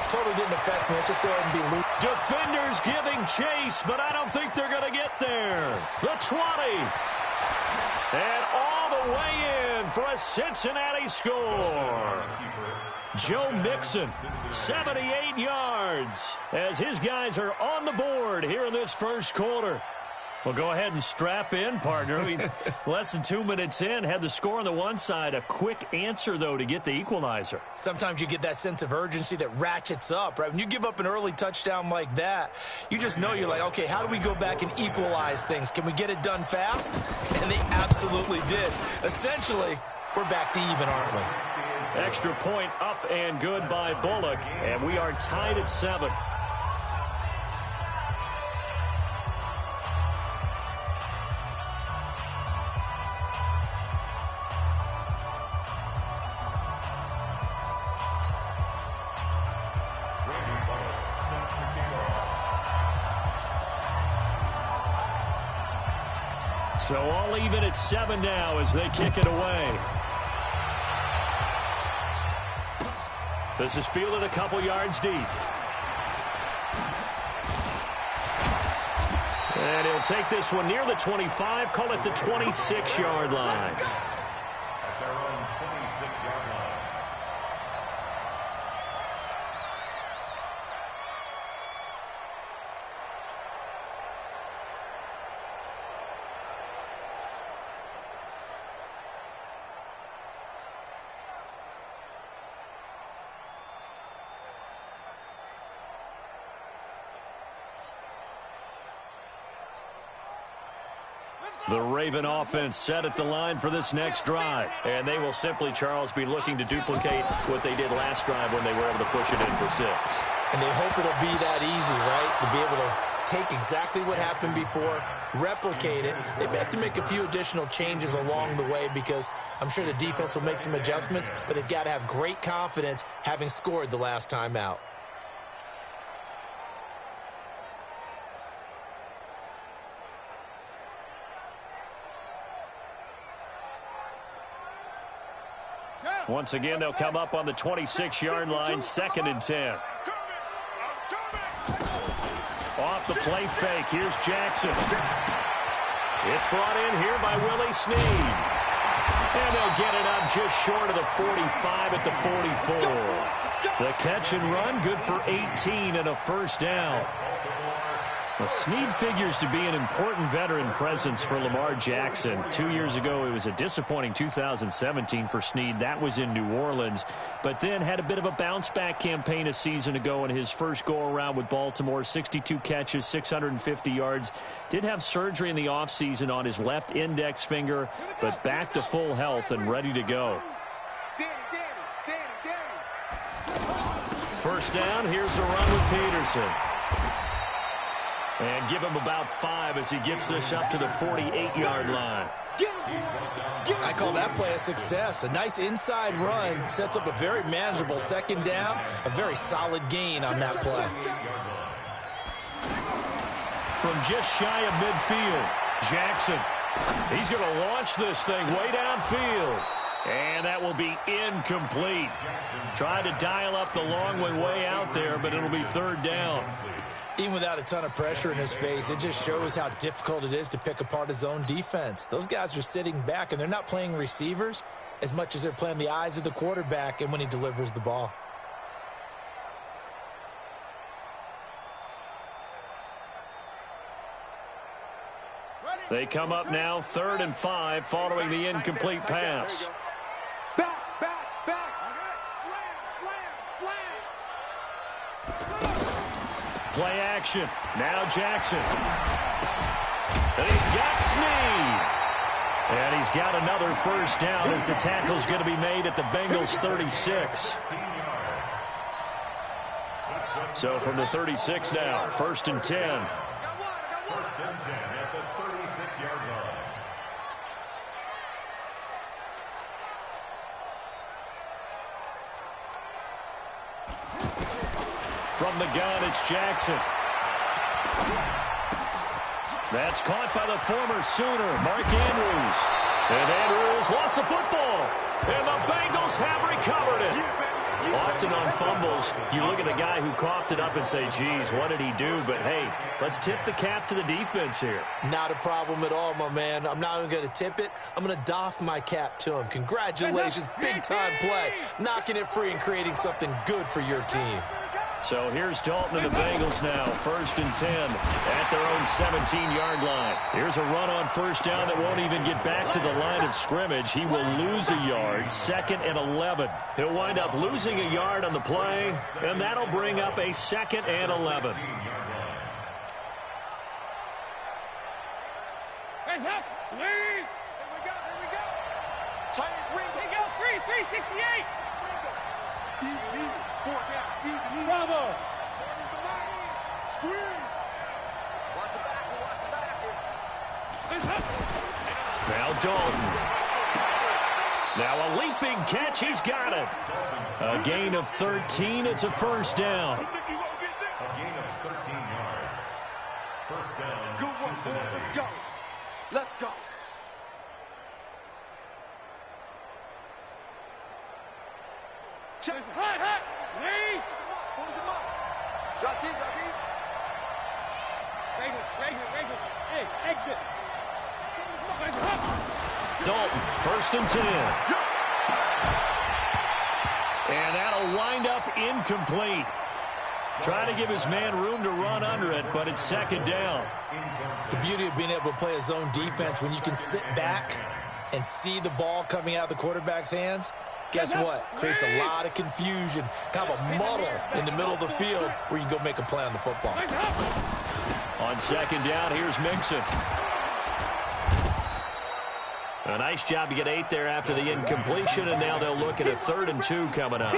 totally didn't affect me. Let's just go ahead and be loose. Defenders giving chase, but I don't think they're going to get there. The 20. And all the way in for a Cincinnati score. Joe Mixon, 78 yards, as his guys are on the board here in this first quarter. Well, go ahead and strap in, partner. Less than 2 minutes in, had the score on the one side. A quick answer, though, to get the equalizer. Sometimes you get that sense of urgency that ratchets up, right? When you give up an early touchdown like that, you just know you're like, okay, how do we go back and equalize things? Can we get it done fast? And they absolutely did. Essentially, we're back to even, aren't we? Extra point up and good by Bullock, and we are tied at 7. So all even at 7 now as they kick it away. This is fielded a couple yards deep. And he'll take this one near the 25, call it the 26-yard line. At their own 26-yard line. The Raven offense set at the line for this next drive. And they will simply, Charles, be looking to duplicate what they did last drive when they were able to push it in for 6. And they hope it'll be that easy, right? To be able to take exactly what happened before, replicate it. They may have to make a few additional changes along the way because I'm sure the defense will make some adjustments, but they've got to have great confidence having scored the last time out. Once again, they'll come up on the 26-yard line, 2nd and 10. Off the play fake, here's Jackson. It's brought in here by Willie Snead. And they'll get it up just short of the 45 at the 44. The catch and run, good for 18 and a first down. Well, Snead figures to be an important veteran presence for Lamar Jackson. 2 years ago, it was a disappointing 2017 for Snead. That was in New Orleans. But then had a bit of a bounce-back campaign a season ago in his first go-around with Baltimore. 62 catches, 650 yards. Did have surgery in the offseason on his left index finger, but back to full health and ready to go. First down, here's a run with Peterson. And give him about 5 as he gets this up to the 48-yard line. I call that play a success. A nice inside run sets up a very manageable second down. A very solid gain on that play. From just shy of midfield, Jackson. He's going to launch this thing way downfield. And that will be incomplete. Tried to dial up the long one way out there, but it'll be 3rd down. Even without a ton of pressure in his face, it just shows how difficult it is to pick apart his own defense. Those guys are sitting back, and they're not playing receivers as much as they're playing the eyes of the quarterback and when he delivers the ball. They come up now 3rd and 5 following the incomplete pass. Play action. Now Jackson. And he's got Snead. And he's got another first down as the tackle's going to be made at the Bengals 36. So from the 36 now, 1st and 10. 1st and 10 at the 36-yard line. From the gun, it's Jackson. That's caught by the former Sooner, Mark Andrews. And Andrews lost the football. And the Bengals have recovered it. Often on fumbles, you look at the guy who coughed it up and say, geez, what did he do? But, hey, let's tip the cap to the defense here. Not a problem at all, my man. I'm not even going to tip it. I'm going to doff my cap to him. Congratulations, big-time play. Knocking it free and creating something good for your team. So here's Dalton and the Bengals now, 1st and 10 at their own 17-yard line. Here's a run on 1st down that won't even get back to the line of scrimmage. He will lose a yard, 2nd and 11. He'll wind up losing a yard on the play, and that'll bring up a 2nd and 11. Hands up, please. Here we go. Tight end, Ringo. Here we go, 368. Even, 4 down, even. Bravo. There's the line. Squeeze. Watch the back. Hands up. Now Dalton. Now a leaping catch. He's got it. A gain of 13. It's a 1st down. A gain of 13 yards. 1st down, Good one, boy. Let's go. Let's go. Check. Hot. Lee. Hold him up. Drop deep. Regular. Hey, exit. Dalton, 1st and 10. And that'll wind up incomplete. Trying to give his man room to run under it, but it's 2nd down. The beauty of being able to play a zone defense when you can sit back and see the ball coming out of the quarterback's hands, guess what? Creates a lot of confusion, kind of a muddle in the middle of the field where you can go make a play on the football. On 2nd down, here's Mixon. A nice job to get 8 there after the incompletion, and now they'll look at a 3rd and 2 coming up.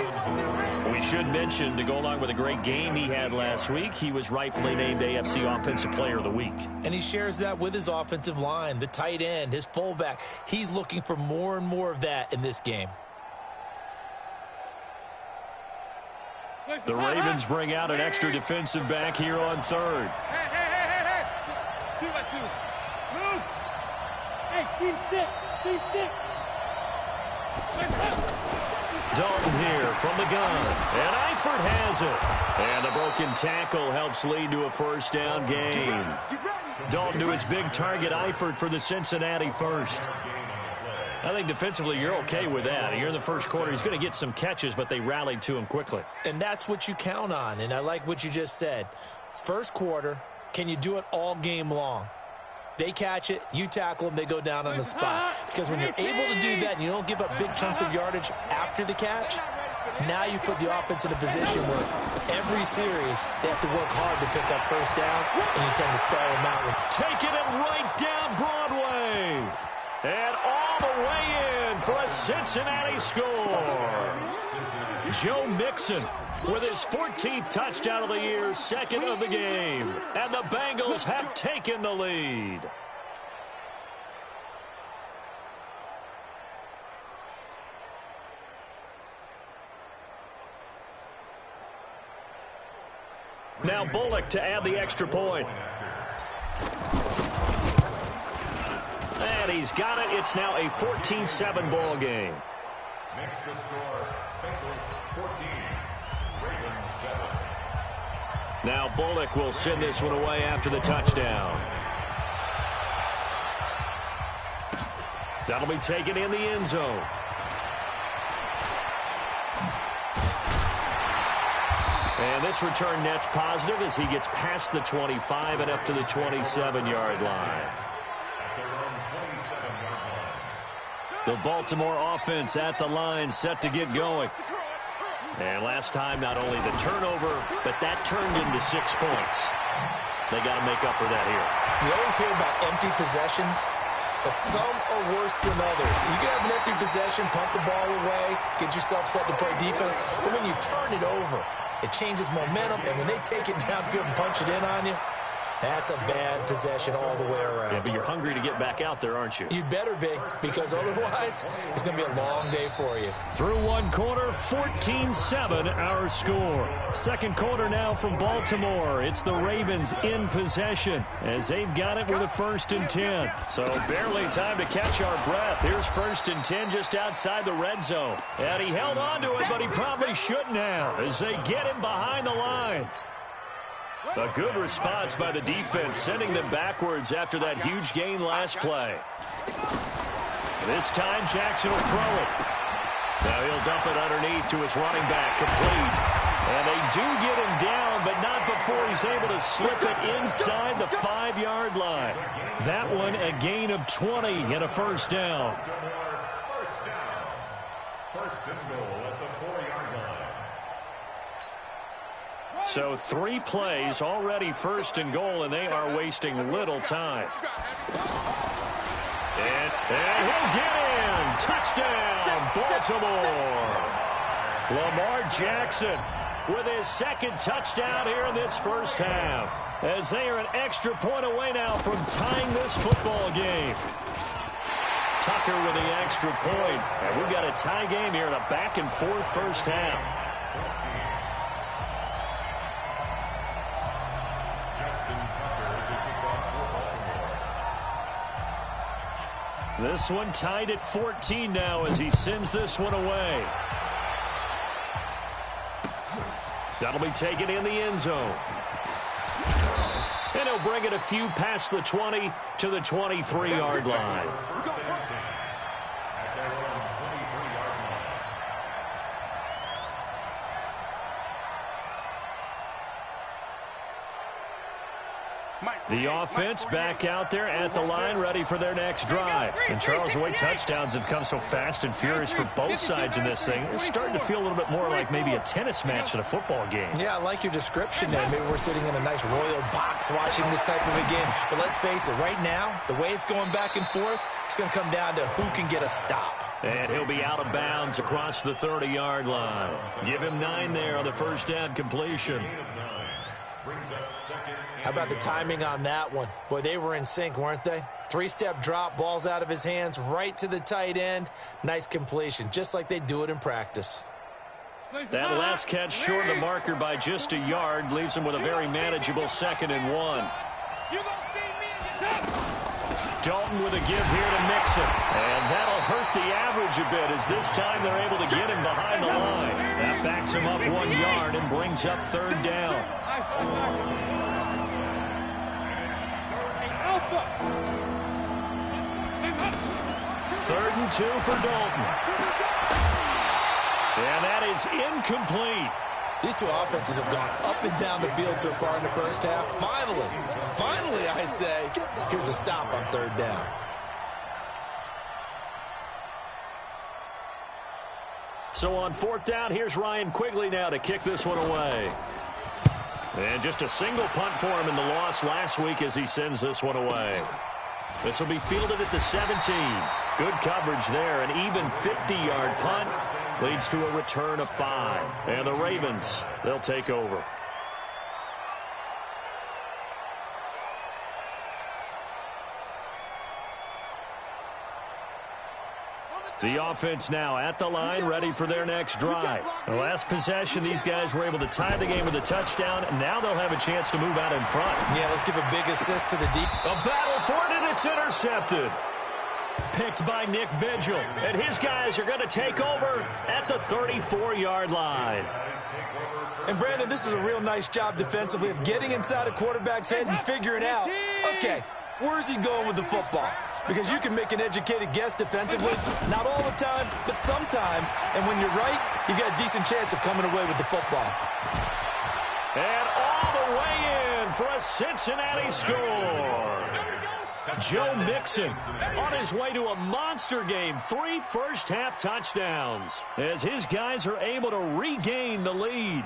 We should mention, to go along with a great game he had last week, he was rightfully named AFC Offensive Player of the Week. And he shares that with his offensive line, the tight end, his fullback. He's looking for more and more of that in this game. The Ravens bring out an extra defensive back here on 3rd. Hey. 2-by-2. Move. Hey, team 6. Dalton here from the gun, and Eifert has it. And the broken tackle helps lead to a 1st down gain. Dalton to his big target, Eifert, for the Cincinnati 1st. I think defensively you're okay with that. You're in the 1st quarter. He's going to get some catches, but they rallied to him quickly. And that's what you count on, and I like what you just said. 1st quarter, can you do it all game long? They catch it, you tackle them, they go down on the spot. Because when you're able to do that and you don't give up big chunks of yardage after the catch, now you put the offense in a position where every series they have to work hard to pick up 1st downs, and you tend to stall them out. Taking it right down Broadway. And all the way in for a Cincinnati score. Joe Mixon with his 14th touchdown of the year, 2nd of the game. And the Bengals have taken the lead. Now Bullock to add the extra point. And he's got it. It's now a 14-7 ball game. Next to score, Bengals 14, Ravens 7. Now Bullock will send this one away after the touchdown. That'll be taken in the end zone. And this return net's positive as he gets past the 25 and up to the 27-yard line. The Baltimore offense at the line, set to get going. And last time, not only the turnover, but that turned into 6 points. They got to make up for that here. You always hear about empty possessions, but some are worse than others. You can have an empty possession, punt the ball away, get yourself set to play defense, but when you turn it over, it changes momentum, and when they take it downfield and punch it in on you, That's a bad possession all the way around. Yeah, but you're hungry to get back out there, aren't you? You better be, because otherwise it's going to be a long day for you. Through one quarter, 14-7 our score. Second quarter now from Baltimore. It's the Ravens in possession as they've got it with a 1st and 10. So barely time to catch our breath. Here's 1st and 10 just outside the red zone. And he held on to it, but he probably shouldn't have as they get him behind the line. A good response by the defense, sending them backwards after that huge gain last play. This time, Jackson will throw it. Now he'll dump it underneath to his running back, complete. And they do get him down, but not before he's able to slip it inside the 5-yard line. That one, a gain of 20 and a 1st down. First and goal at the 4-yard line. So 3 plays, already 1st and goal, and they are wasting little time. And he'll get in. Touchdown, Baltimore. Lamar Jackson with his 2nd touchdown here in this first half, as they are an extra point away now from tying this football game. Tucker with the extra point. And we've got a tie game here in a back-and-forth first half. This one tied at 14 now as he sends this one away. That'll be taken in the end zone. And he'll bring it a few past the 20 to the 23-yard line. The offense back out there at the line, ready for their next drive. And Charles, the way touchdowns have come so fast and furious for both sides in this thing, it's starting to feel a little bit more like maybe a tennis match than a football game. Yeah, I like your description there. Maybe we're sitting in a nice royal box watching this type of a game. But let's face it, right now, the way it's going back and forth, it's going to come down to who can get a stop. And he'll be out of bounds across the 30-yard line. Give him 9 there on the first down completion. How about the timing on that one? Boy, they were in sync, weren't they? 3-step drop, ball's out of his hands, right to the tight end. Nice completion, just like they do it in practice. That last catch short of the marker by just a yard leaves him with a very manageable 2nd and 1. Dalton with a give here to Mixon. And that'll hurt the average a bit as this time they're able to get him behind the line. That backs him up 1 yard and brings up 3rd down. 3rd and 2 for Dalton. And that is incomplete. These two offenses have gone up and down the field so far in the first half. Finally, I say, here's a stop on 3rd down. So on 4th down, here's Ryan Quigley now to kick this one away. And just a single punt for him in the loss last week as he sends this one away. This will be fielded at the 17. Good coverage there. An even 50-yard punt leads to a return of 5. And the Ravens, they'll take over. The offense now at the line, ready for their next drive. The last possession, these guys were able to tie the game with a touchdown, and now they'll have a chance to move out in front. Yeah, let's give a big assist to the deep. A battle for it, and it's intercepted. Picked by Nick Vigil, and his guys are going to take over at the 34-yard line. And, Brandon, this is a real nice job defensively of getting inside a quarterback's head and figuring out, okay, where's he going with the football? Because you can make an educated guess defensively, not all the time, but sometimes. And when you're right, you've got a decent chance of coming away with the football. And all the way in for a Cincinnati score. Joe Mixon on his way to a monster game. 3 first-half touchdowns as his guys are able to regain the lead.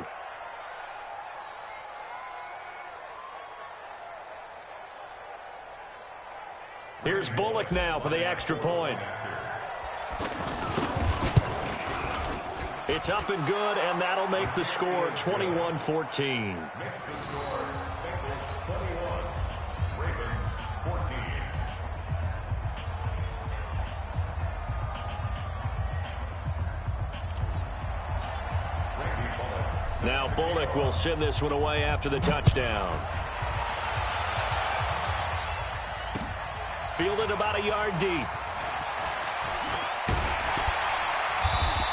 Here's Bullock now for the extra point. It's up and good, and that'll make the score 21-14. 14. Now Bullock will send this one away after the touchdown. Fielded about a yard deep.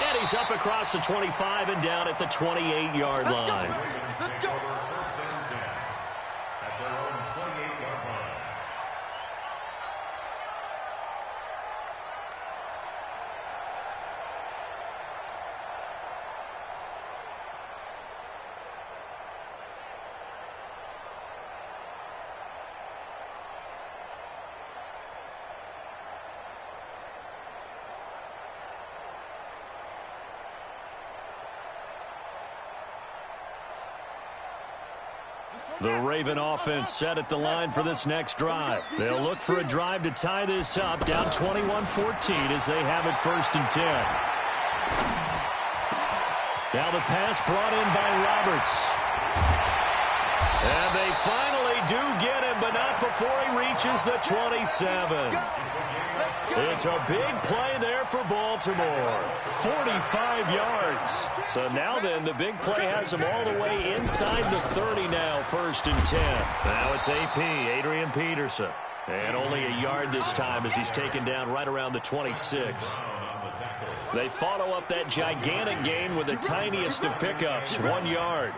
And he's up across the 25 and down at the 28-yard line. Let's go. First and 10 at their own 28-yard line. The Raven offense set at the line for this next drive. They'll look for a drive to tie this up, down 21-14 as they have it 1st and 10. Now the pass brought in by Roberts. And they finally do get him, but not before he reaches the 27. It's a big play there for Baltimore. 45 yards. So now then, the big play has him all the way inside the 30 now, 1st and 10. Now it's AP, Adrian Peterson. And only a yard this time as he's taken down right around the 26. They follow up that gigantic gain with the tiniest of pickups, 1 yard.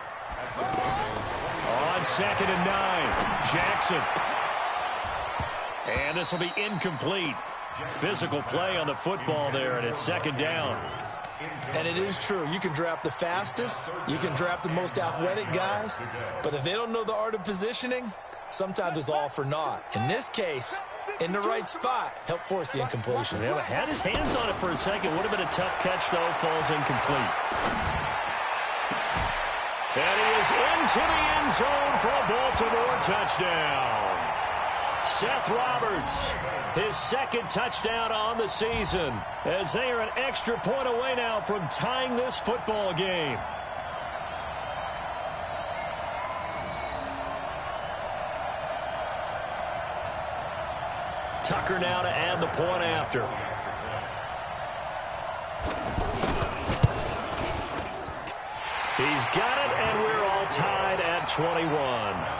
On 2nd and 9, Jackson. And this will be incomplete. Physical play on the football there, and it's 2nd down. And it is true. You can draft the fastest. You can draft the most athletic guys. But if they don't know the art of positioning, sometimes it's all for naught. In this case, in the right spot, help force the incompletion. Yeah, had his hands on it for a second. Would have been a tough catch, though. Falls incomplete. And he is into the end zone for a Baltimore touchdown. Seth Roberts, his 2nd touchdown on the season, as they are an extra point away now from tying this football game. Tucker now to add the point after. He's got it, and we're all tied at 21.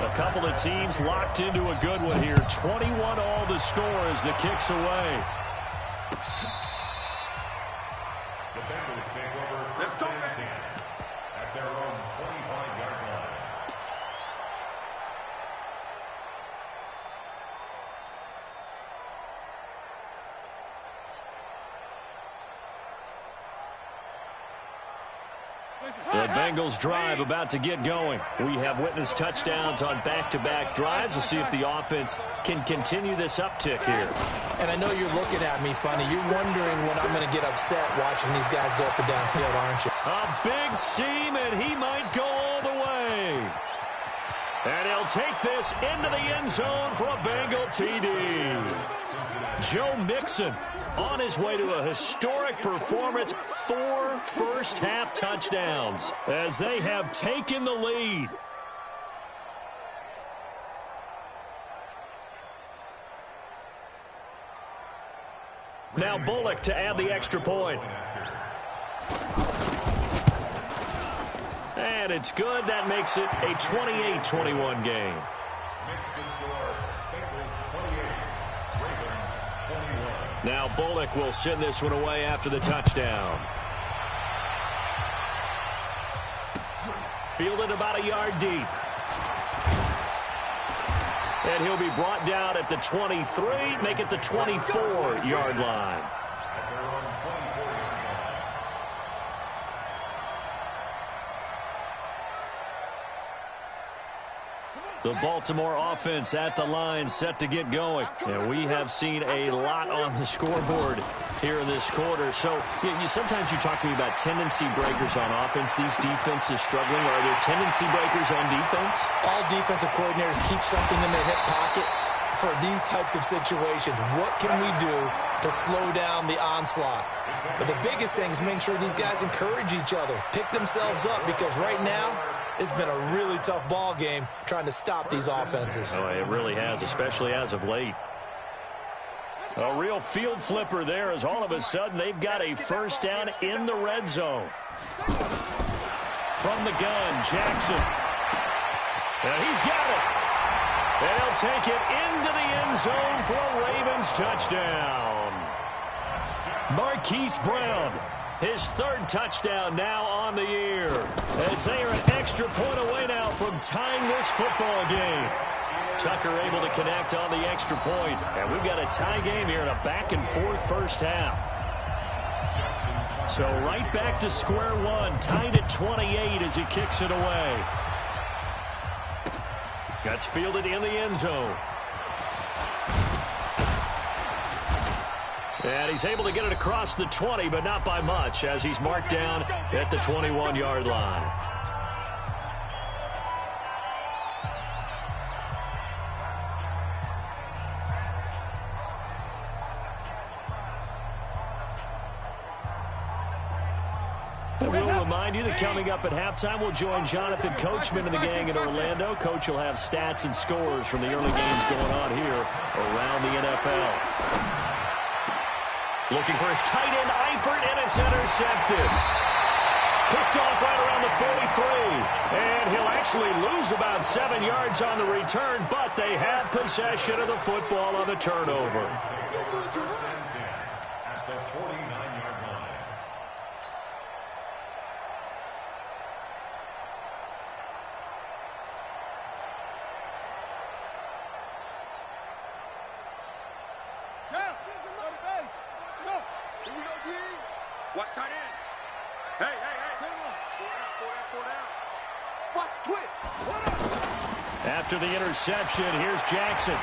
A couple of teams locked into a good one here. 21 all the score as the kick's away. The Bengals take over 1st and 10 at their own 25-yard line. The Bengals drive about to get going. We have witnessed touchdowns on back-to-back drives. We'll see if the offense can continue this uptick here. And I know you're looking at me funny. You're wondering when I'm going to get upset watching these guys go up and down field, aren't you? A big seam, and he might go all the way. And he'll take this into the end zone for a Bengal TD. Joe Mixon on his way to a historic performance, 4 first-half touchdowns as they have taken the lead. Now Bullock to add the extra point. And it's good. That makes it a 28-21 game. Now Bullock will send this one away after the touchdown. Fielded about a yard deep. And he'll be brought down at the 23, make it the 24-yard line. The Baltimore offense at the line, set to get going. And we have seen a lot on the scoreboard here in this quarter. So sometimes you talk to me about tendency breakers on offense. These defenses struggling. Are there tendency breakers on defense? All defensive coordinators keep something in their hip pocket for these types of situations. What can we do to slow down the onslaught? But the biggest thing is make sure these guys encourage each other, pick themselves up, because right now it's been a really tough ball game trying to stop these offenses. Oh, it really has, especially as of late. A real field flipper there as all of a sudden they've got a first down in the red zone. From the gun, Jackson. And he's got it. They'll take it into the end zone for a Ravens touchdown. Marquise Brown, his third touchdown now on the year, as they are an extra point away now from tying this football game. Tucker able to connect on the extra point, and we've got a tie game here in a back-and-forth first half. So right back to square one, tied at 28 as he kicks it away. Gets fielded in the end zone. And he's able to get it across the 20, but not by much, as he's marked down at the 21-yard line. And we'll remind you that coming up at halftime, we'll join Jonathan Coachman and the gang in Orlando. Coach will have stats and scores from the early games going on here around the NFL. Looking for his tight end, Eifert, and it's intercepted. Picked off right around the 43. And he'll actually lose about 7 yards on the return, but they have possession of the football on the turnover. At the 49-yard line. Watch tight end. Hey, hey, hey. Four down. Watch twist. After the interception, here's Jackson.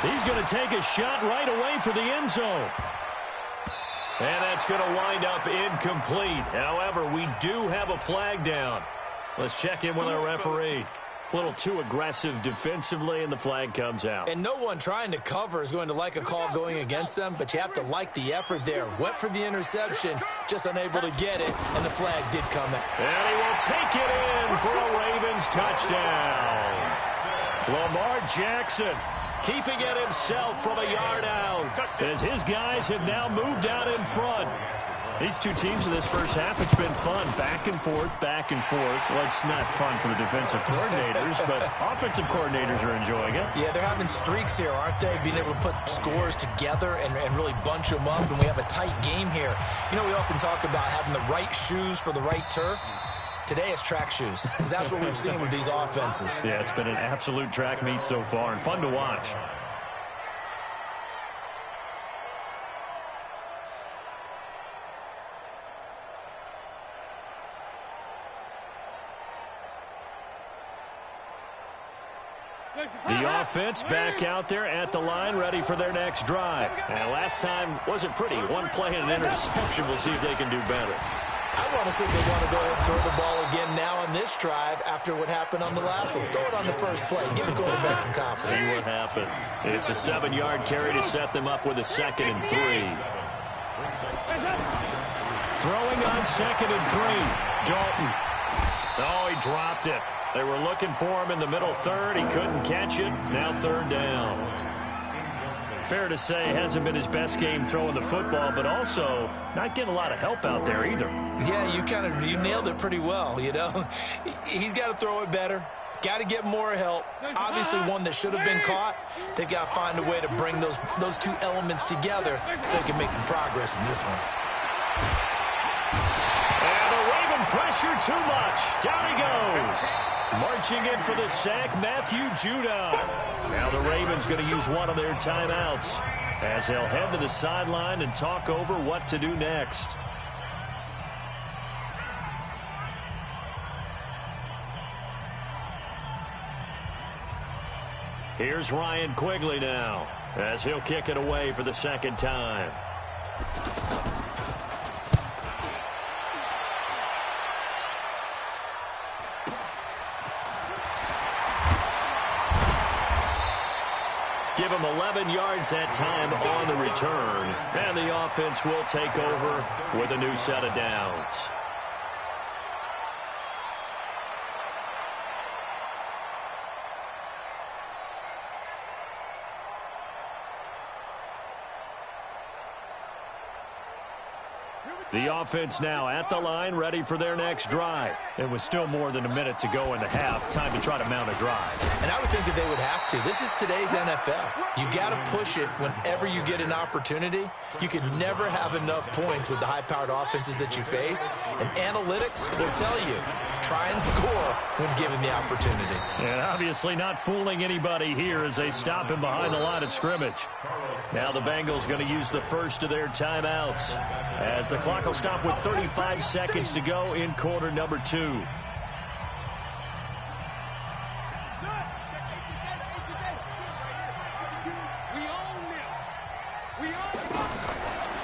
He's going to take a shot right away for the end zone. And that's going to wind up incomplete. However, we do have a flag down. Let's check in with our referee. A little too aggressive defensively, and the flag comes out. And no one trying to cover is going to like a call going against them, but you have to like the effort there. Went for the interception, just unable to get it, and the flag did come out. And he will take it in for a Ravens touchdown. Lamar Jackson keeping it himself from a yard out, as his guys have now moved out in front. These two teams in this first half, it's been fun. Back and forth, back and forth. Well, it's not fun for the defensive coordinators, but offensive coordinators are enjoying it. Yeah, they're having streaks here, aren't they? Being able to put scores together and really bunch them up, and we have a tight game here. You know, we often talk about having the right shoes for the right turf. Today it's track shoes. That's what we've seen with these offenses. Yeah, it's been an absolute track meet so far, and fun to watch. The offense back out there at the line, ready for their next drive. And last time wasn't pretty. One play and an interception. We'll see if they can do better. I want to see if they want to go ahead and throw the ball again now on this drive after what happened on the last one. Throw it on the first play. Give the quarterback some confidence. See what happens. It's a 7-yard carry to set them up with a 2nd and 3. Throwing on 2nd and 3. Dalton. Oh, he dropped it. They were looking for him in the middle third. He couldn't catch it. Now 3rd down. Fair to say, hasn't been his best game throwing the football, but also not getting a lot of help out there either. Yeah, you nailed it pretty well, you know. He's got to throw it better. Got to get more help. Obviously one that should have been caught. They've got to find a way to bring those two elements together so they can make some progress in this one. And the Raven pressure too much. Down he goes. Marching in for the sack, Matthew Judon. Now the Ravens going to use one of their timeouts as they'll head to the sideline and talk over what to do next. Here's Ryan Quigley now, as he'll kick it away for the second time. Give him 11 yards that time on the return, and the offense will take over with a new set of downs. The offense now at the line, ready for their next drive. It was still more than a minute to go in the half. Time to try to mount a drive. And I would think that they would have to. This is today's NFL. You got to push it whenever you get an opportunity. You can never have enough points with the high-powered offenses that you face. And analytics will tell you, try and score when given the opportunity. And obviously not fooling anybody here as they stop him behind the line of scrimmage. Now the Bengals going to use the first of their timeouts, as the clock will stop with 35 seconds to go in quarter number 2.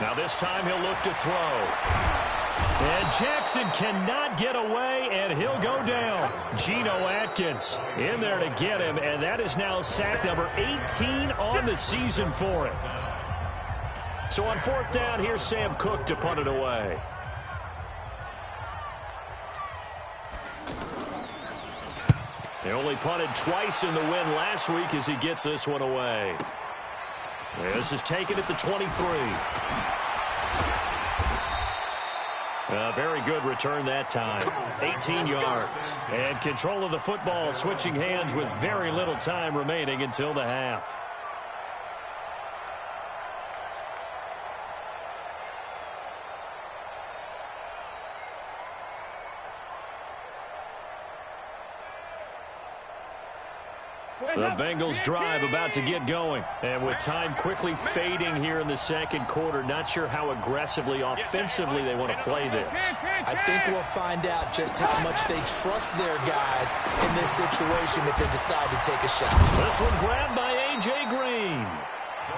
Now this time he'll look to throw. And Jackson cannot get away, and he'll go down. Geno Atkins in there to get him, and that is now sack number 18 on the season for him. So on fourth down, here's Sam Cook to punt it away. They only punted twice in the win last week as he gets this one away. This is taken at the 23. A very good return that time. 18 yards. And control of the football switching hands with very little time remaining until the half. The Bengals drive about to get going. And with time quickly fading here in the second quarter, not sure how aggressively, offensively they want to play this. I think we'll find out just how much they trust their guys in this situation if they decide to take a shot. This one grabbed by A.J. Green.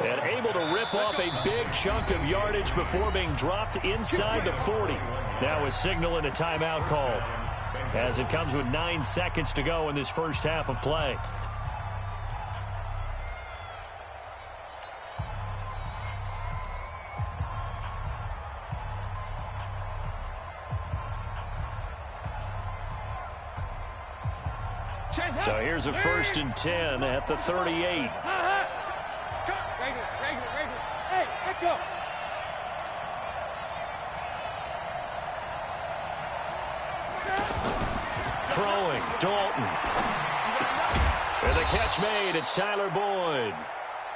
And able to rip off a big chunk of yardage before being dropped inside the 40. Now a signal and a timeout call, as it comes with 9 seconds to go in this first half of play. So here's a 1st and 10 at the 38. Hey, let's go. Throwing, Dalton. And the catch made, it's Tyler Boyd.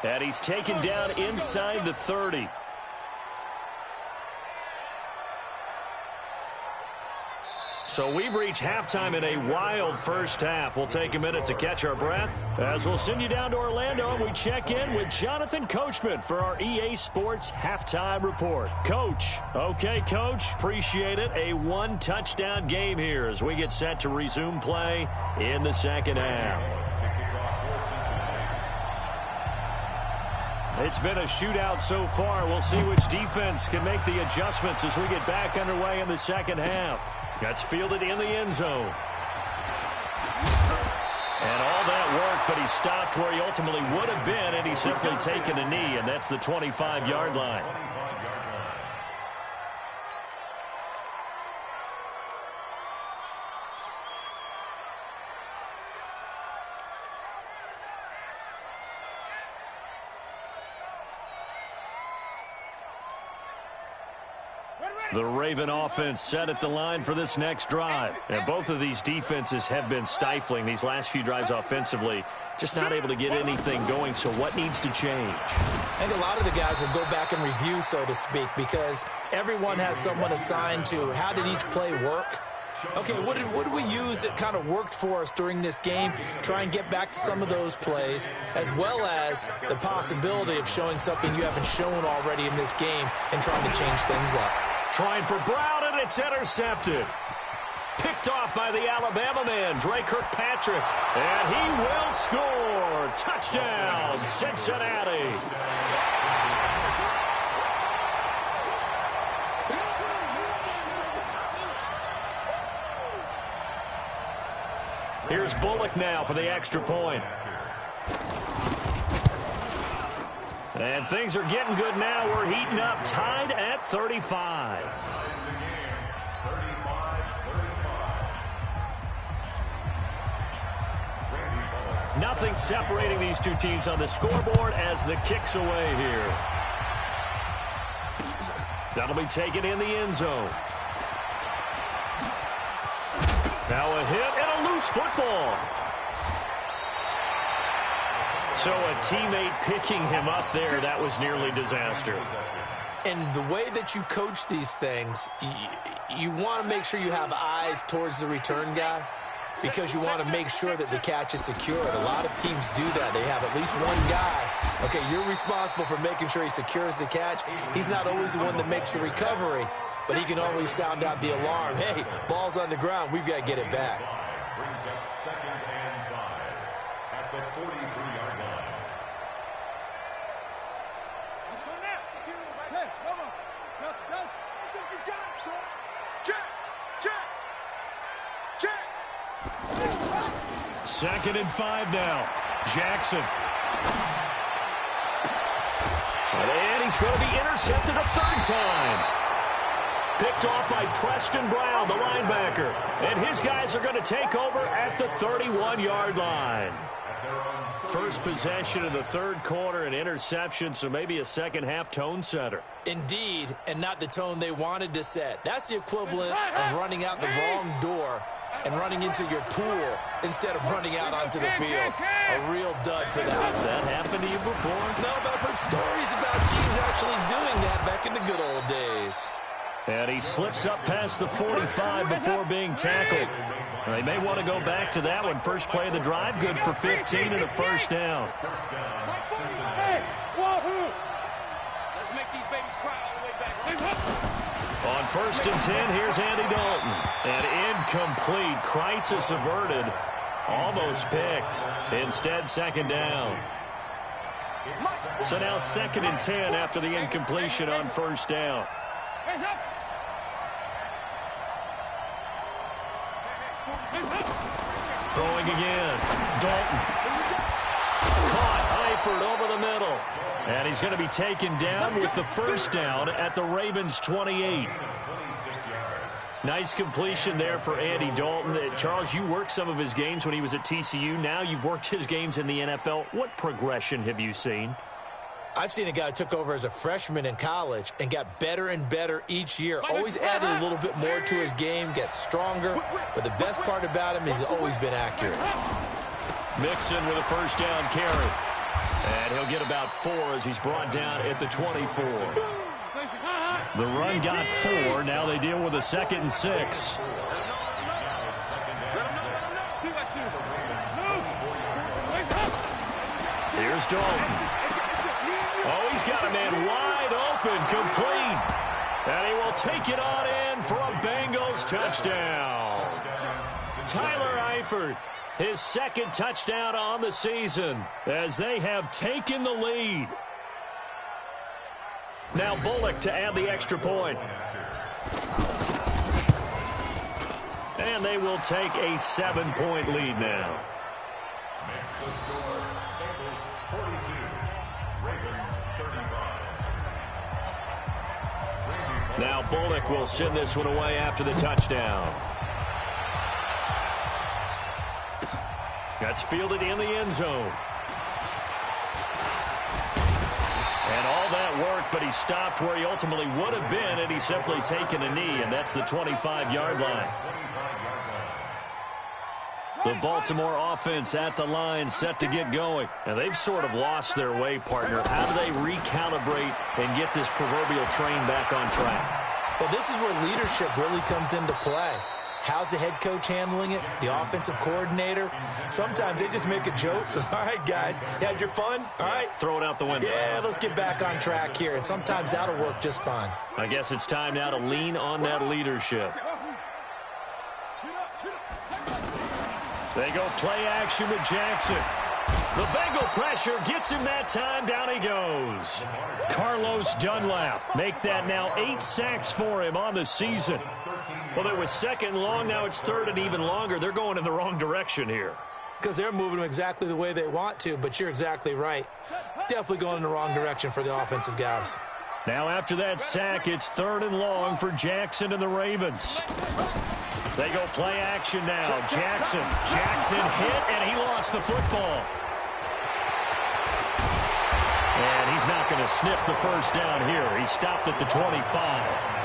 And he's taken down inside the 30. So we've reached halftime in a wild first half. We'll take a minute to catch our breath as we'll send you down to Orlando and we check in with Jonathan Coachman for our EA Sports Halftime Report. Coach. Okay, Coach. Appreciate it. A one-touchdown game here as we get set to resume play in the second half. It's been a shootout so far. We'll see which defense can make the adjustments as we get back underway in the second half. That's fielded in the end zone. And all that work, but he stopped where he ultimately would have been, and he's simply taken a knee, and that's the 25-yard line. The Raven offense set at the line for this next drive. And both of these defenses have been stifling these last few drives offensively. Just not able to get anything going, so what needs to change? I think a lot of the guys will go back and review, so to speak, because everyone has someone assigned to how did each play work. Okay, what did we use that kind of worked for us during this game? Try and get back to some of those plays, as well as the possibility of showing something you haven't shown already in this game and trying to change things up. Trying for Brown, and it's intercepted. Picked Picked off by the Alabama man, Dre Kirkpatrick. And he will score. Touchdown, Cincinnati. Here's Bullock now for the extra point. And things are getting good now. We're heating up, tied at 35. Nothing separating these two teams on the scoreboard as the kick's away here. That'll be taken in the end zone. Now a hit and a loose football. So a teammate picking him up there, that was nearly disaster. And the way that you coach these things, you want to make sure you have eyes towards the return guy because you want to make sure that the catch is secured. A lot of teams do that. They have at least one guy. Okay, you're responsible for making sure he secures the catch. He's not always the one that makes the recovery, but he can always sound out the alarm. Hey, ball's on the ground. We've got to get it back. Brings up 2nd and 5 at the 43-yard line. Let's go now. Hey, come on. That's. You got it, son. Check. 2nd and 5 now. Jackson. And he's going to be intercepted a 3rd time. Picked off by Preston Brown, the linebacker. And his guys are going to take over at the 31-yard line. First possession of the 3rd quarter, an interception, so maybe a second-half tone setter. Indeed, and not the tone they wanted to set. That's the equivalent of running out the wrong door and running into your pool instead of running out onto the field. A real dud for that. Has that happened to you before? No, but I've heard stories about teams actually doing that back in the good old days. And he slips up past the 45 before being tackled. They may want to go back to that one. First play of the drive, good for 15 and a first down. Hey, wahoo! Let's make these babies cry all the way back. On 1st and 10, here's Andy Dalton. And incomplete. Crisis averted. Almost picked. Instead, 2nd down. So now 2nd and 10 after the incompletion on 1st down. Throwing again. Dalton. Caught. Eifert over the middle. And he's going to be taken down with the 1st down at the Ravens' 28. Nice completion there for Andy Dalton. Charles, you worked some of his games when he was at TCU. Now you've worked his games in the NFL. What progression have you seen? I've seen a guy who took over as a freshman in college and got better and better each year. Always added a little bit more to his game, gets stronger. But the best part about him is he's always been accurate. Mixon with a 1st down carry. And he'll get about 4 as he's brought down at the 24. The run got 4. Now they deal with a 2nd and 6. Here's Dalton. Oh, he's got a man wide open, complete. And he will take it on in for a Bengals touchdown. Tyler Eifert, his 2nd touchdown on the season as they have taken the lead. Now Bullock to add the extra point. And they will take a 7-point lead now. Now Bullock will send this one away after the touchdown. That's fielded in the end zone. And all that worked, but he stopped where he ultimately would have been had he simply taken a knee, and that's the 25-yard line. The Baltimore offense at the line, set to get going. And they've sort of lost their way, partner. How do they recalibrate and get this proverbial train back on track? Well, this is where leadership really comes into play. How's the head coach handling it? The offensive coordinator? Sometimes they just make a joke. All right, guys, you had your fun? All right. Throw it out the window. Yeah, let's get back on track here. And sometimes that'll work just fine. I guess it's time now to lean on that leadership. They go play action with Jackson. The Bengal pressure gets him that time. Down he goes. Carlos Dunlap. Make that now 8 sacks for him on the season. Well, it was second long. Now it's third and even longer. They're going in the wrong direction here. Because they're moving them exactly the way they want to, but you're exactly right. Definitely going in the wrong direction for the offensive guys. Now after that sack, it's third and long for Jackson and the Ravens. They go play action now. Jackson hit, and he lost the football. And he's not going to sniff the first down here. He stopped at the 25.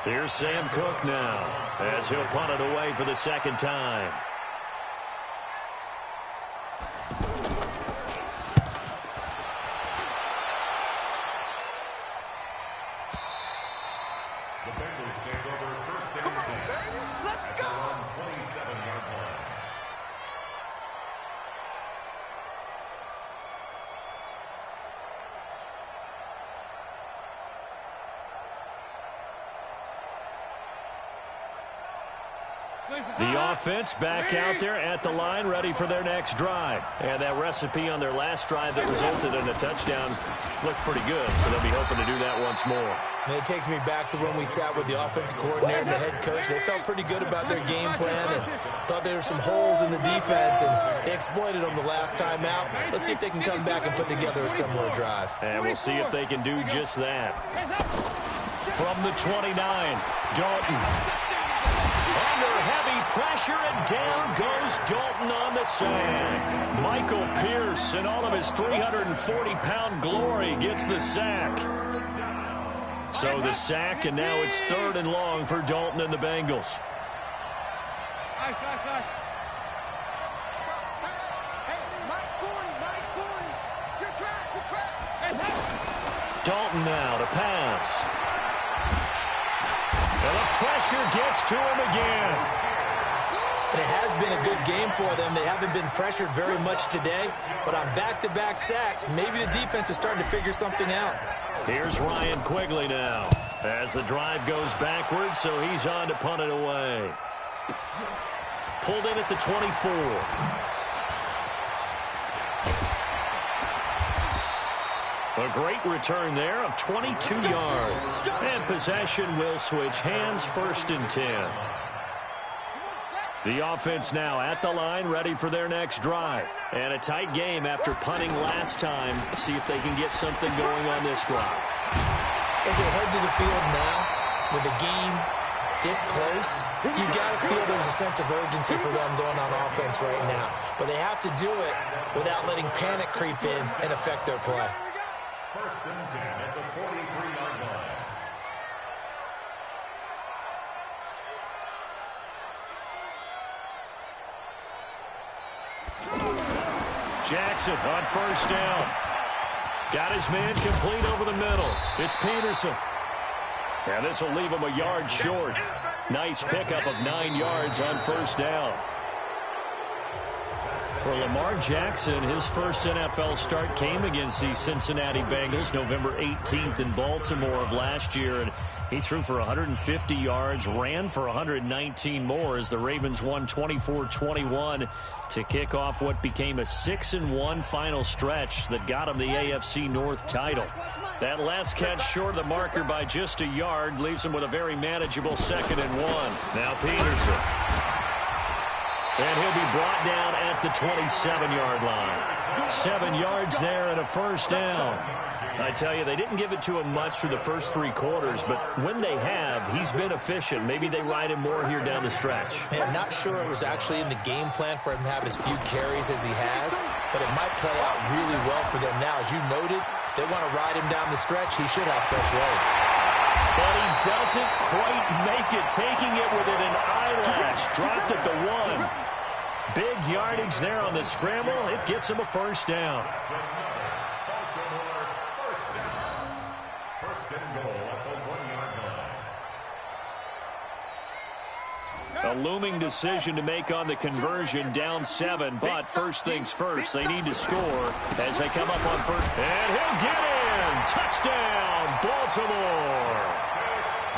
Here's Sam Cook now, as he'll punt it away for the second time. The Bengals take over first down. Come on, baby. Let's go. At the 27-yard line. The offense back out there at the line, ready for their next drive. And that recipe on their last drive that resulted in a touchdown looked pretty good, so they'll be hoping to do that once more. And it takes me back to when we sat with the offensive coordinator and the head coach. They felt pretty good about their game plan and thought there were some holes in the defense, and they exploited them the last time out. Let's see if they can come back and put together a similar drive. And we'll see if they can do just that. From the 29, Dalton. Under heavy pressure, and down goes Dalton on the sack. Michael Pierce, in all of his 340-pound glory, gets the sack. So the sack, and now it's third and long for Dalton and the Bengals. Dalton now to pass. And the pressure gets to him again. And it has been a good game for them. They haven't been pressured very much today, but on back-to-back sacks, maybe the defense is starting to figure something out. Here's Ryan Quigley now as the drive goes backwards, so he's on to punt it away. Pulled in at the 24. A great return there of 22 yards. And possession will switch hands, first and 10. The offense now at the line, ready for their next drive. And a tight game after punting last time. See if they can get something going on this drive. As they head to the field now, with the game this close, you've got to feel there's a sense of urgency for them going on offense right now. But they have to do it without letting panic creep in and affect their play. First and 10 at the 43-yard line. Jackson on first down. Got his man complete over the middle. It's Peterson. And this will leave him a yard short. Nice pickup of 9 yards on first down. For Lamar Jackson, his first NFL start came against the Cincinnati Bengals November 18th in Baltimore of last year. And he threw for 150 yards, ran for 119 more as the Ravens won 24-21 to kick off what became a 6-1 final stretch that got him the AFC North title. That last catch short of the marker by just a yard leaves him with a very manageable 2nd and 1. Now Peterson. And he'll be brought down at the 27-yard line. 7 yards there and a first down. I tell you, they didn't give it to him much through the first 3 quarters, but when they have, he's been efficient. Maybe they ride him more here down the stretch. Hey, I'm not sure it was actually in the game plan for him to have as few carries as he has, but it might play out really well for them now. As you noted, if they want to ride him down the stretch, he should have fresh legs. But he doesn't quite make it, taking it within an eyelash. Dropped at the 1. Big yardage there on the scramble. It gets him a first down. First and goal at the 1-yard line. A looming decision to make on the conversion, down 7. But first things first, they need to score as they come up on first. And he'll get in. Touchdown, Baltimore.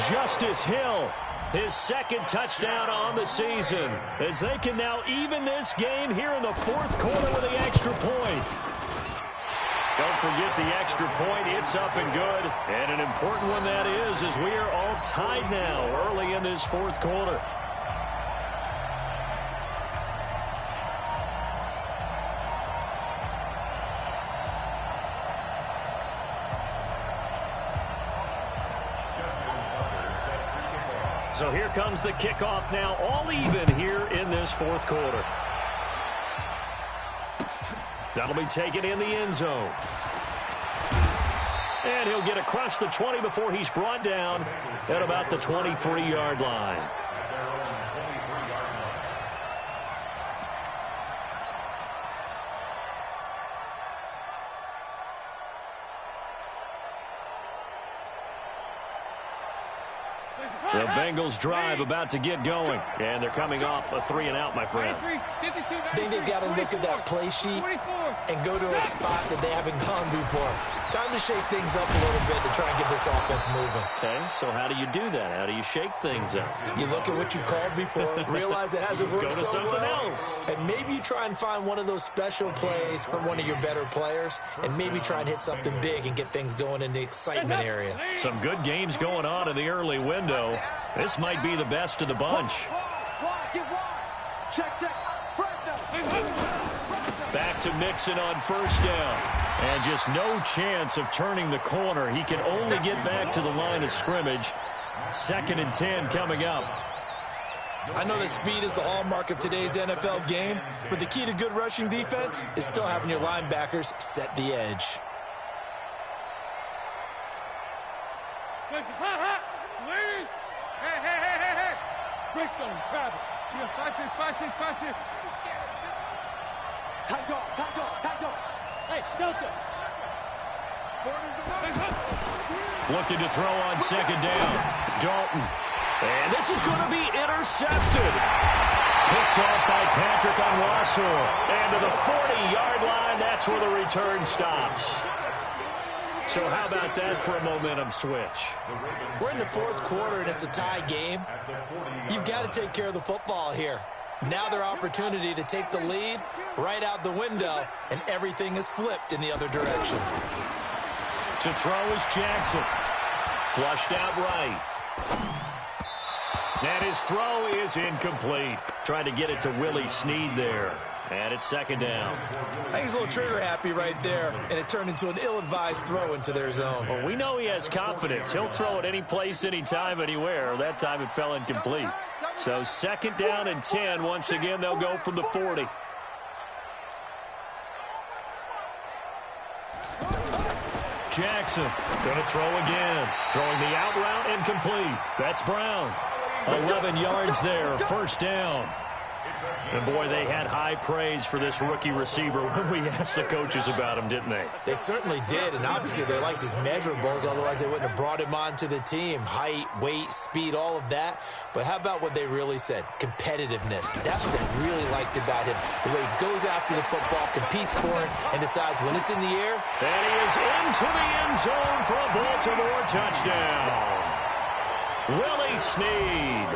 Justice Hill, his second touchdown on the season, as they can now even this game here in the fourth quarter with the extra point. Don't forget the extra point. It's up and good. And an important one that is, as we are all tied now early in this fourth quarter. So here comes the kickoff now, all even here in this fourth quarter. That'll be taken in the end zone. And he'll get across the 20 before he's brought down at about the 23-yard line. The Bengals drive about to get going. And they're coming off a 3-and-out, my friend. I think they've got to look at that play sheet and go to a spot that they haven't gone before. Time to shake things up a little bit to try and get this offense moving. Okay, so how do you do that? How do you shake things up? You look at what you called before, realize it hasn't worked so well. Go to something else. And maybe you try and find one of those special plays from one of your better players, and maybe try and hit something big and get things going in the excitement area. Some good games going on in the early window. This might be the best of the bunch. Back to Mixon on first down. And just no chance of turning the corner. He can only get back to the line of scrimmage. 2nd and 10 coming up. I know that speed is the hallmark of today's NFL game, but the key to good rushing defense is still having your linebackers set the edge. Hey, Delta. Looking to throw on 2nd down. Dalton. And this is going to be intercepted. Picked off by Patrick on Russell. And to the 40-yard line, that's where the return stops. So how about that for a momentum switch? We're in the fourth quarter, and it's a tie game. You've got to take care of the football here. Now their opportunity to take the lead right out the window, and everything is flipped in the other direction. To throw is Jackson. Flushed out right. And his throw is incomplete. Trying to get it to Willie Snead there. And it's 2nd down. I think he's a little trigger happy right there, and it turned into an ill-advised throw into their zone. Well, we know he has confidence. He'll throw it any place, anytime, anywhere. That time it fell incomplete. So 2nd down and 10. Once again, they'll go from the 40. Jackson going to throw again. Throwing the out route incomplete. That's Brown. 11 yards there. 1st down. And, boy, they had high praise for this rookie receiver when we asked the coaches about him, didn't they? They certainly did, and obviously they liked his measurables. Otherwise, they wouldn't have brought him onto the team. Height, weight, speed, all of that. But how about what they really said? Competitiveness. That's what they really liked about him. The way he goes after the football, competes for it, and decides when it's in the air. And he is into the end zone for a Baltimore touchdown. Willie Snead.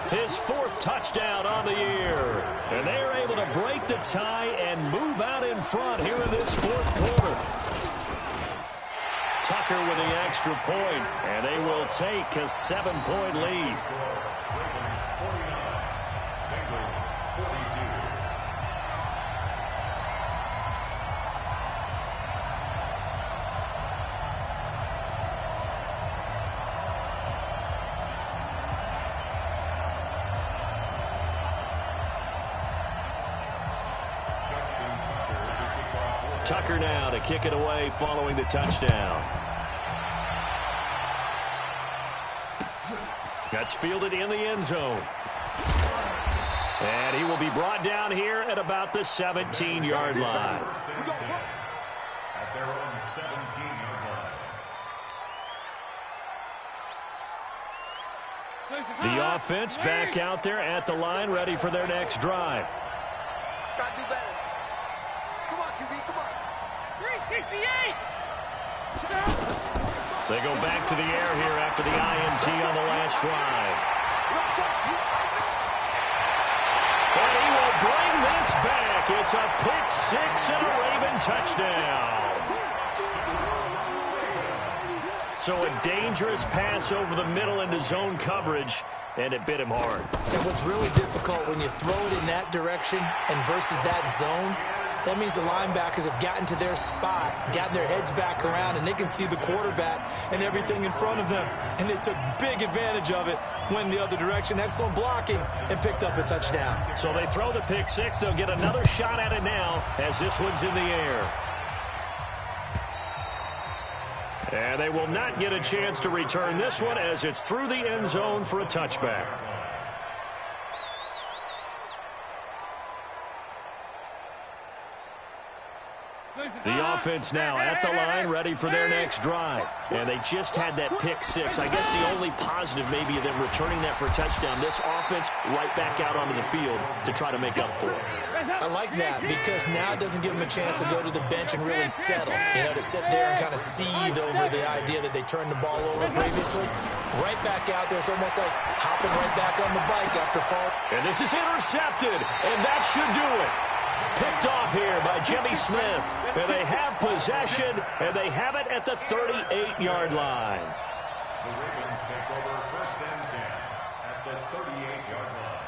His 4th touchdown on the year. And they're able to break the tie and move out in front here in this 4th quarter. Tucker with the extra point, and they will take a 7-point lead. Tucker now to kick it away following the touchdown. That's fielded in the end zone. And he will be brought down here at about the 17-yard line. At their own 17-yard line. The offense back out there at the line, ready for their next drive. Got to do better. Come on, QB, come on. 368. They go back to the air here after the INT on the last drive. And he will bring this back. It's a pick six and a Raven touchdown. So a dangerous pass over the middle into zone coverage, and it bit him hard. And what's really difficult when you throw it in that direction and versus that zone, that means the linebackers have gotten to their spot, gotten their heads back around, and they can see the quarterback and everything in front of them. And they took big advantage of it, went the other direction, excellent blocking, and picked up a touchdown. So they throw the pick six. They'll get another shot at it now as this one's in the air. And they will not get a chance to return this one as it's through the end zone for a touchback. The offense now at the line, ready for their next drive. And they just had that pick six. I guess the only positive maybe of them returning that for a touchdown. This offense right back out onto the field to try to make up for it. I like that because now it doesn't give them a chance to go to the bench and really settle. You know, to sit there and kind of seethe over the idea that they turned the ball over previously. Right back out there. It's almost like hopping right back on the bike after fall. And this is intercepted, and that should do it. Picked off here by Jimmy Smith. And they have possession, and they have it at the 38-yard line. The Ravens take over first and 10 at the 38-yard line.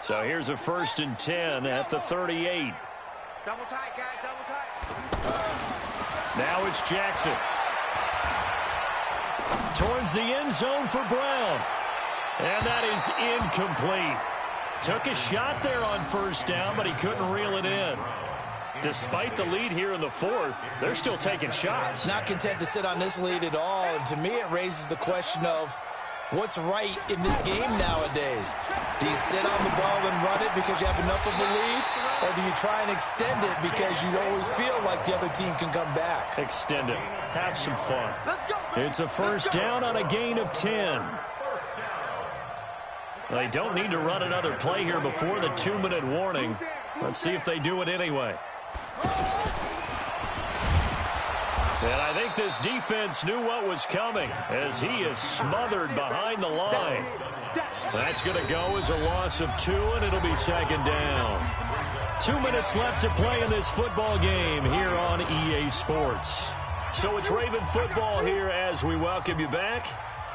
So here's a first and 10 at the 38. Double tight, guys, double tight. Now it's Jackson. Towards the end zone for Brown. And that is incomplete. Took a shot there on first down, but he couldn't reel it in. Despite the lead here in the fourth, they're still taking shots. Not content to sit on this lead at all. And to me, it raises the question of what's right in this game nowadays. Do you sit on the ball and run it because you have enough of a lead? Or do you try and extend it because you always feel like the other team can come back? Extend it. Have some fun. It's a first down on a gain of 10. They don't need to run another play here before the 2-minute warning. Let's see if they do it anyway. And I think this defense knew what was coming as he is smothered behind the line. That's going to go as a loss of 2, and it'll be second down. 2 minutes left to play in this football game here on EA Sports. So it's Raven football here as we welcome you back.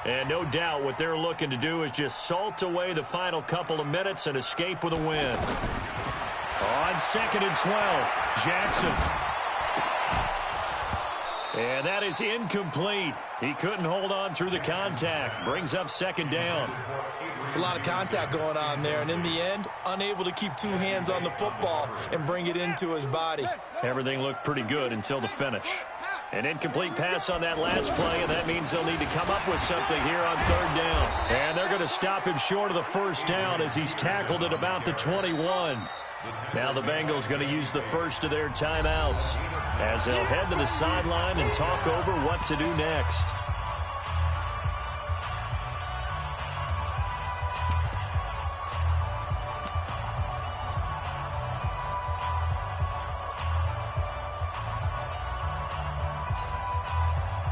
And no doubt what they're looking to do is just salt away the final couple of minutes and escape with a win. On second and 12, Jackson. And that is incomplete. He couldn't hold on through the contact. Brings up second down. It's a lot of contact going on there, and in the end, unable to keep 2 hands on the football and bring it into his body. Everything looked pretty good until the finish. An incomplete pass on that last play, and that means they'll need to come up with something here on third down. And they're going to stop him short of the first down as he's tackled at about the 21. Now the Bengals going to use the first of their timeouts as they'll head to the sideline and talk over what to do next.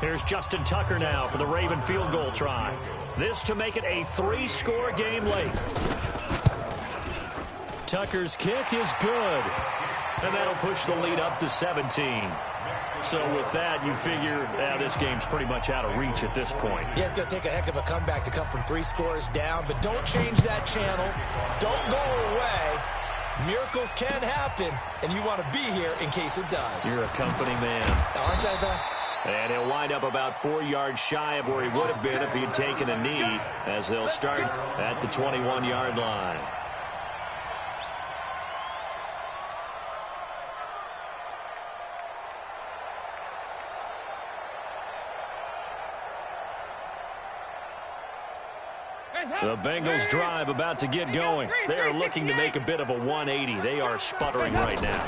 Here's Justin Tucker now for the Raven field goal try. This to make it a 3-score game late. Tucker's kick is good. And that'll push the lead up to 17. So with that, you figure this game's pretty much out of reach at this point. Yeah, it's going to take a heck of a comeback to come from 3 scores down. But don't change that channel. Don't go away. Miracles can happen. And you want to be here in case it does. You're a company man. Aren't I, though? And he'll wind up about 4 yards shy of where he would have been if he had taken a knee as they'll start at the 21-yard line. The Bengals drive about to get going. They are looking to make a bit of a 180. They are sputtering right now.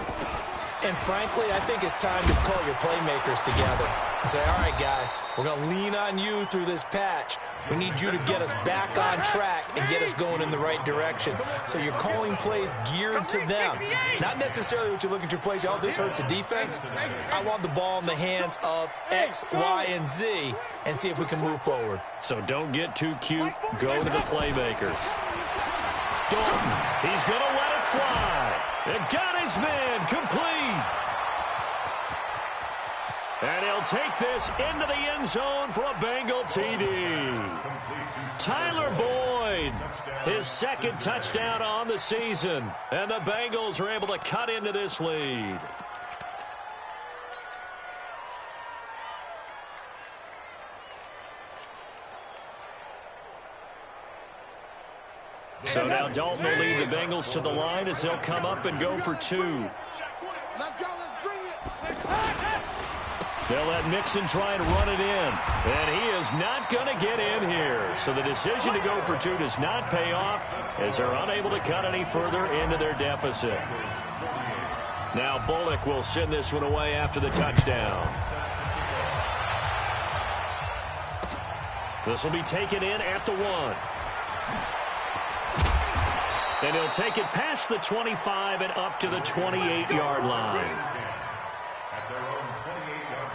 And frankly, I think it's time to call your playmakers together and say, all right, guys, we're going to lean on you through this patch. We need you to get us back on track and get us going in the right direction. So you're calling plays geared to them. Not necessarily what you look at your plays, oh, this hurts the defense. I want the ball in the hands of X, Y, and Z and see if we can move forward. So don't get too cute. Go to the playmakers. Dalton, he's going to let it fly. It got his man complete. And he'll take this into the end zone for a Bengal TD. Tyler Boyd, his second touchdown on the season. And the Bengals are able to cut into this lead. So now Dalton will lead the Bengals to the line as they'll come up and go for 2. Let's go, let's bring it. They'll let Mixon try and run it in. And he is not going to get in here. So the decision to go for 2 does not pay off as they're unable to cut any further into their deficit. Now Bullock will send this one away after the touchdown. This will be taken in at the 1. And he'll take it past the 25 and up to the 28-yard line. At their own 28-yard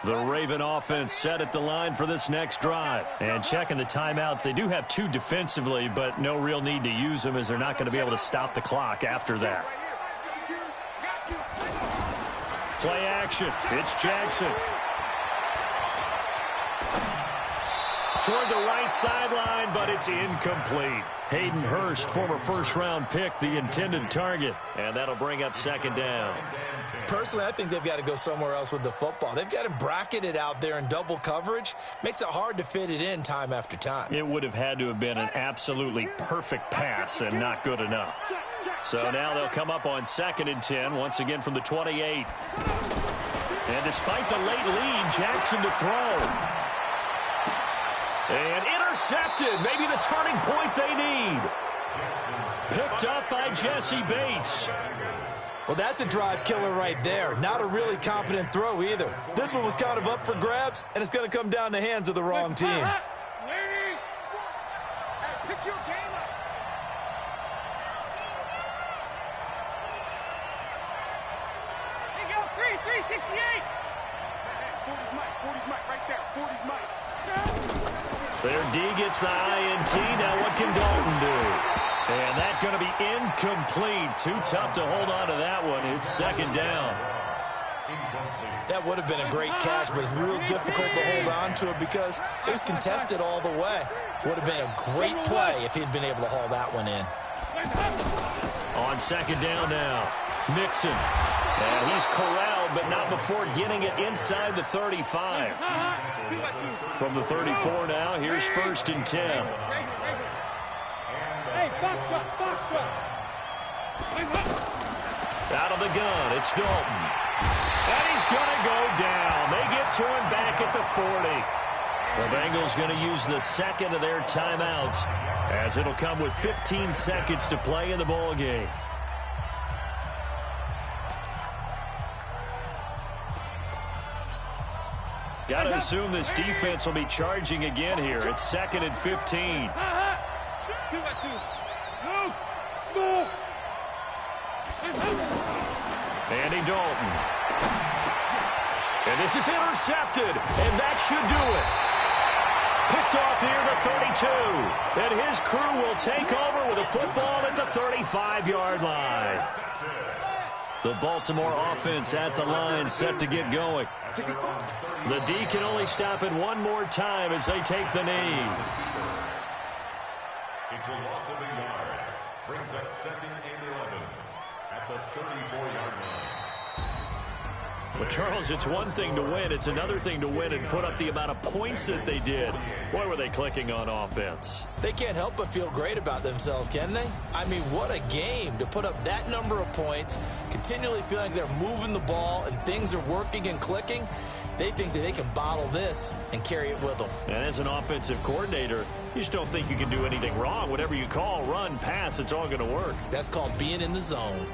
line. The Raven offense set at the line for this next drive. And checking the timeouts, they do have 2 defensively, but no real need to use them as they're not going to be able to stop the clock after that. Play action. It's Jackson. Toward the right sideline, but it's incomplete. Hayden Hurst, former first-round pick, the intended target. And that'll bring up second down. Personally, I think they've got to go somewhere else with the football. They've got him bracketed out there in double coverage. Makes it hard to fit it in time after time. It would have had to have been an absolutely perfect pass and not good enough. So now they'll come up on 2nd and 10, once again from the 28. And despite the late lead, Jackson to throw. And intercepted. Maybe the turning point they need. Picked up by Jesse Bates. Well, that's a drive killer right there. Not a really confident throw either. This one was kind of up for grabs, and it's going to come down the hands of the wrong team. Hey, pick your game up. Here you go, 368. 40's Mike, right there. 40's Mike. Their D gets the INT. Now what can Dalton do? And that's going to be incomplete. Too tough to hold on to that one. It's second down. That would have been a great catch, but it's real difficult to hold on to it because it was contested all the way. Would have been a great play if he'd been able to haul that one in. On second down now, Mixon. And he's corralled, but not before getting it inside the 35. From the 34 now, here's 1st and 10. Hey, box truck. Out of the gun, it's Dalton. And he's going to go down. They get to him back at the 40. The Bengals going to use the second of their timeouts as it'll come with 15 seconds to play in the ball game. Got to assume this defense will be charging again here. It's 2nd and 15. Andy Dalton. And this is intercepted, and that should do it. Picked off near the 32. And his crew will take over with a football at the 35-yard line. The Baltimore offense at the line set to get going. The D can only stop it one more time as they take the knee. It's a loss of a yard. Brings up 2nd and 11 at the 34-yard line. Well, Charles, it's one thing to win. It's another thing to win and put up the amount of points that they did. Boy, were they clicking on offense. They can't help but feel great about themselves, can they? I mean, what a game to put up that number of points, continually feeling like they're moving the ball and things are working and clicking. They think that they can bottle this and carry it with them. And as an offensive coordinator, you just don't think you can do anything wrong. Whatever you call, run, pass, it's all going to work. That's called being in the zone.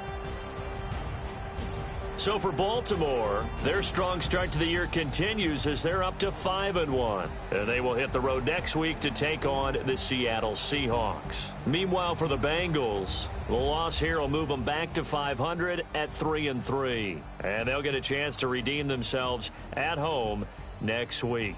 So for Baltimore, their strong start to the year continues as they're up to 5-1. And they will hit the road next week to take on the Seattle Seahawks. Meanwhile, for the Bengals, the loss here will move them back to 500 at 3-3. And they'll get a chance to redeem themselves at home next week.